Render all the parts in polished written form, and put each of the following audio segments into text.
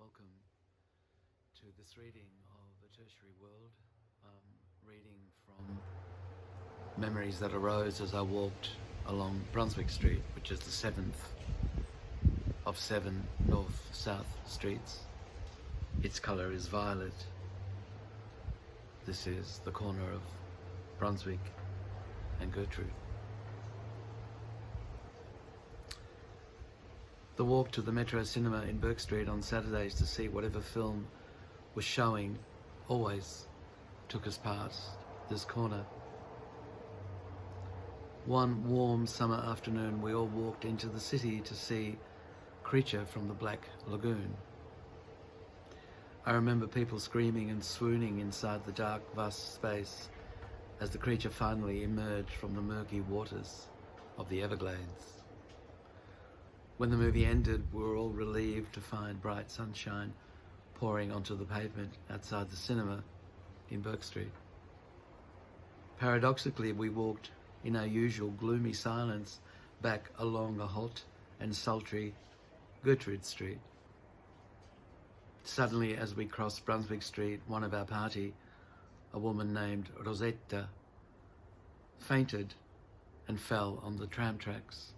welcome to this reading of A Tertiary World. Reading from memories that arose as I walked along Brunswick Street, which is the seventh of 7 north-south streets. Its colour is violet. This is the corner of Brunswick and Gertrude. The walk to the Metro Cinema in Burke Street on Saturdays to see whatever film was showing always took us past this corner. One warm summer afternoon, we all walked into the city to see Creature from the Black Lagoon. I remember people screaming and swooning inside the dark, vast space as the creature finally emerged from the murky waters of the Everglades. When the movie ended, we were all relieved to find bright sunshine pouring onto the pavement outside the cinema in Burke Street. Paradoxically, we walked in our usual gloomy silence back along a hot and sultry Gertrude Street. Suddenly, as we crossed Brunswick Street, one of our party, a woman named Rosetta, fainted and fell on the tram tracks.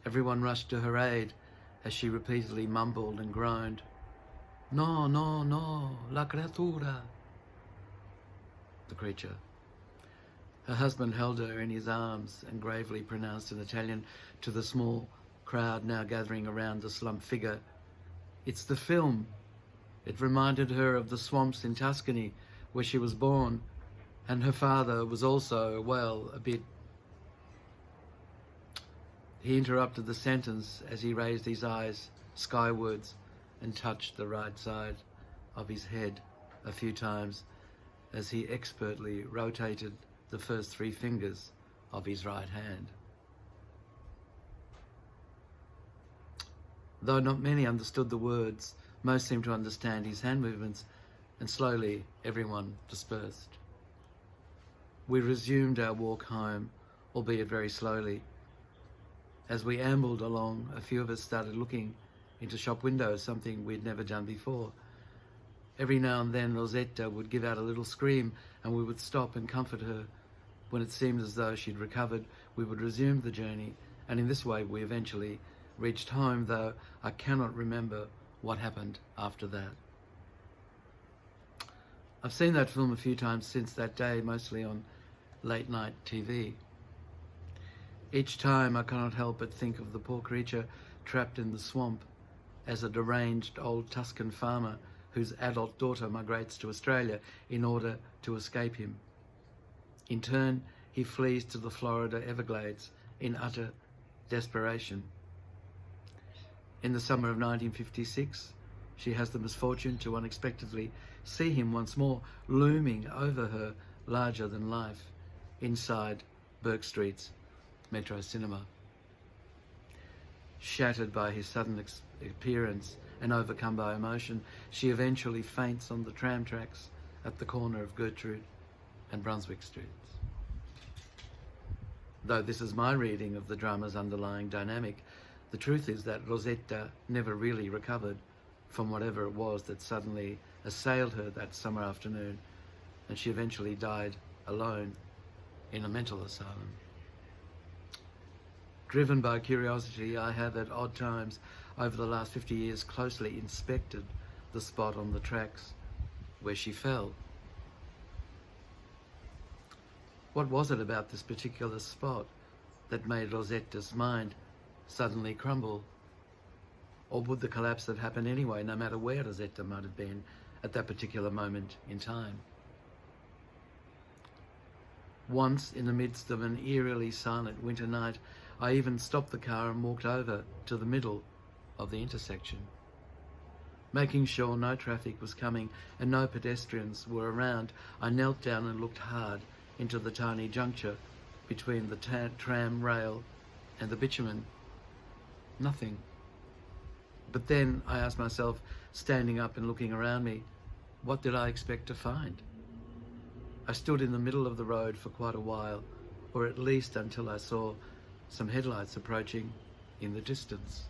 Everyone rushed to her aid as she repeatedly mumbled and groaned, "No, no, no, la creatura," the creature. Her husband held her in his arms and gravely pronounced in Italian to the small crowd now gathering around the slumped figure, "It's the film. It reminded her of the swamps in Tuscany where she was born, and her father was also, well, a bit..." He interrupted the sentence as he raised his eyes skywards and touched the right side of his head a few times as he expertly rotated the first 3 fingers of his right hand. Though not many understood the words, most seemed to understand his hand movements, and slowly everyone dispersed. We resumed our walk home, albeit very slowly. As we ambled along, a few of us started looking into shop windows, something we'd never done before. Every now and then Rosetta would give out a little scream and we would stop and comfort her. When it seemed as though she'd recovered, we would resume the journey, and in this way we eventually reached home, though I cannot remember what happened after that. I've seen that film a few times since that day, mostly on late-night TV. Each time I cannot help but think of the poor creature trapped in the swamp as a deranged old Tuscan farmer whose adult daughter migrates to Australia in order to escape him. In turn, he flees to the Florida Everglades in utter desperation. In the summer of 1956, she has the misfortune to unexpectedly see him once more looming over her larger than life inside Burke Street's Metro Cinema. Shattered by his sudden appearance and overcome by emotion, she eventually faints on the tram tracks at the corner of Gertrude and Brunswick Streets. Though this is my reading of the drama's underlying dynamic, the truth is that Rosetta never really recovered from whatever it was that suddenly assailed her that summer afternoon, and she eventually died alone in a mental asylum. Driven by curiosity, I have at odd times over the last 50 years closely inspected the spot on the tracks where she fell. What was it about this particular spot that made Rosetta's mind suddenly crumble? Or would the collapse have happened anyway, no matter where Rosetta might have been at that particular moment in time? Once, in the midst of an eerily silent winter night, I even stopped the car and walked over to the middle of the intersection. Making sure no traffic was coming and no pedestrians were around, I knelt down and looked hard into the tiny juncture between the tram rail and the bitumen. Nothing. But then I asked myself, standing up and looking around me, what did I expect to find? I stood in the middle of the road for quite a while, or at least until I saw some headlights approaching in the distance.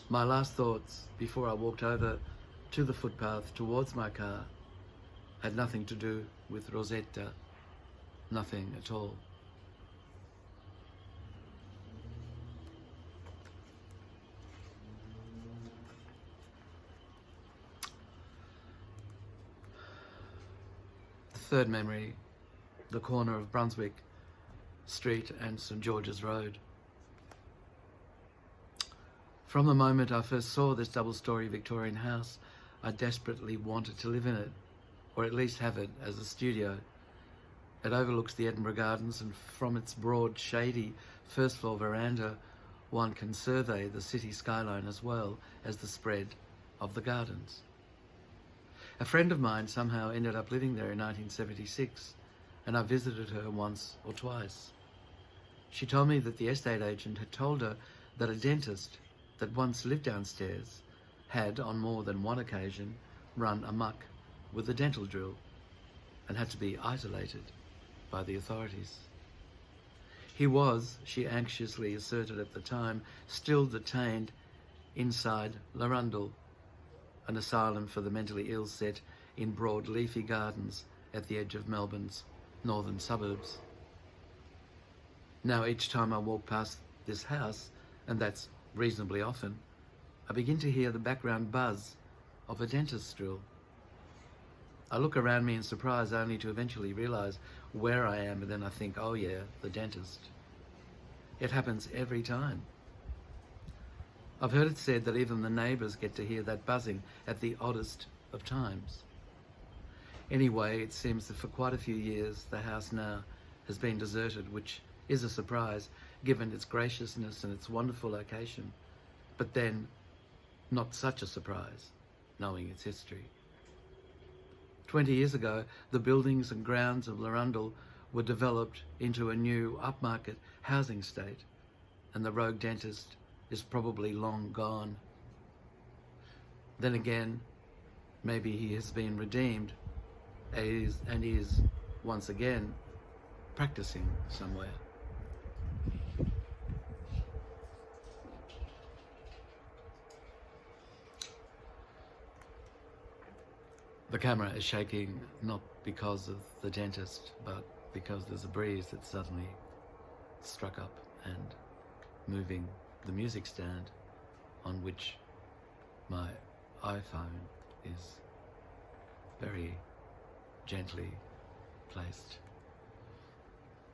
My last thoughts before I walked over to the footpath towards my car had nothing to do with Rosetta, nothing at all. The third memory, the corner of Brunswick Street and St George's Road. From the moment I first saw this double-storey Victorian house, I desperately wanted to live in it, or at least have it as a studio. It overlooks the Edinburgh Gardens, and from its broad, shady first-floor veranda, one can survey the city skyline as well as the spread of the gardens. A friend of mine somehow ended up living there in 1976, and I visited her once or twice. She told me that the estate agent had told her that a dentist that once lived downstairs had, on more than one occasion, run amok with a dental drill and had to be isolated by the authorities. He was, she anxiously asserted at the time, still detained inside Larundel, an asylum for the mentally ill set in broad leafy gardens at the edge of Melbourne's northern suburbs. Now each time I walk past this house, and that's reasonably often, I begin to hear the background buzz of a dentist's drill. I look around me in surprise, only to eventually realise where I am, and then I think, oh yeah, the dentist. It happens every time. I've heard it said that even the neighbours get to hear that buzzing at the oddest of times. Anyway, it seems that for quite a few years the house now has been deserted, which is a surprise given its graciousness and its wonderful location, but then not such a surprise knowing its history. 20 years ago, the buildings and grounds of Larundel were developed into a new upmarket housing estate, and the rogue dentist is probably long gone. Then again, maybe he has been redeemed and is once again practicing somewhere. The camera is shaking not because of the dentist, but because there's a breeze that suddenly struck up and moving the music stand on which my iPhone is very gently placed.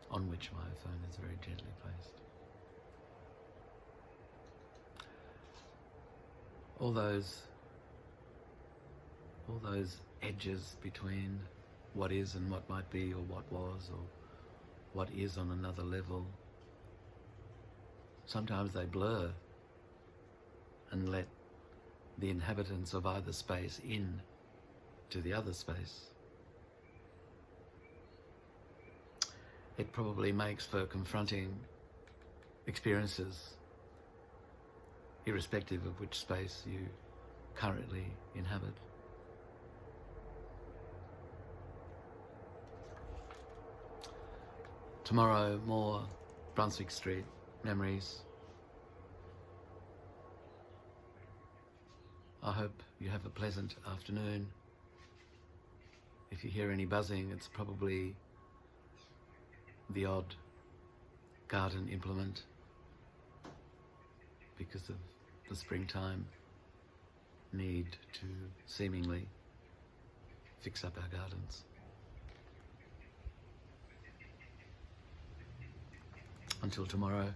On which my iPhone is very gently placed. All those edges between what is and what might be, or what was, or what is on another level, sometimes they blur and let the inhabitants of either space in to the other space. It probably makes for confronting experiences, irrespective of which space you currently inhabit. Tomorrow, more Brunswick Street memories. I hope you have a pleasant afternoon. If you hear any buzzing, it's probably the odd garden implement because of the springtime need to seemingly fix up our gardens. Until tomorrow.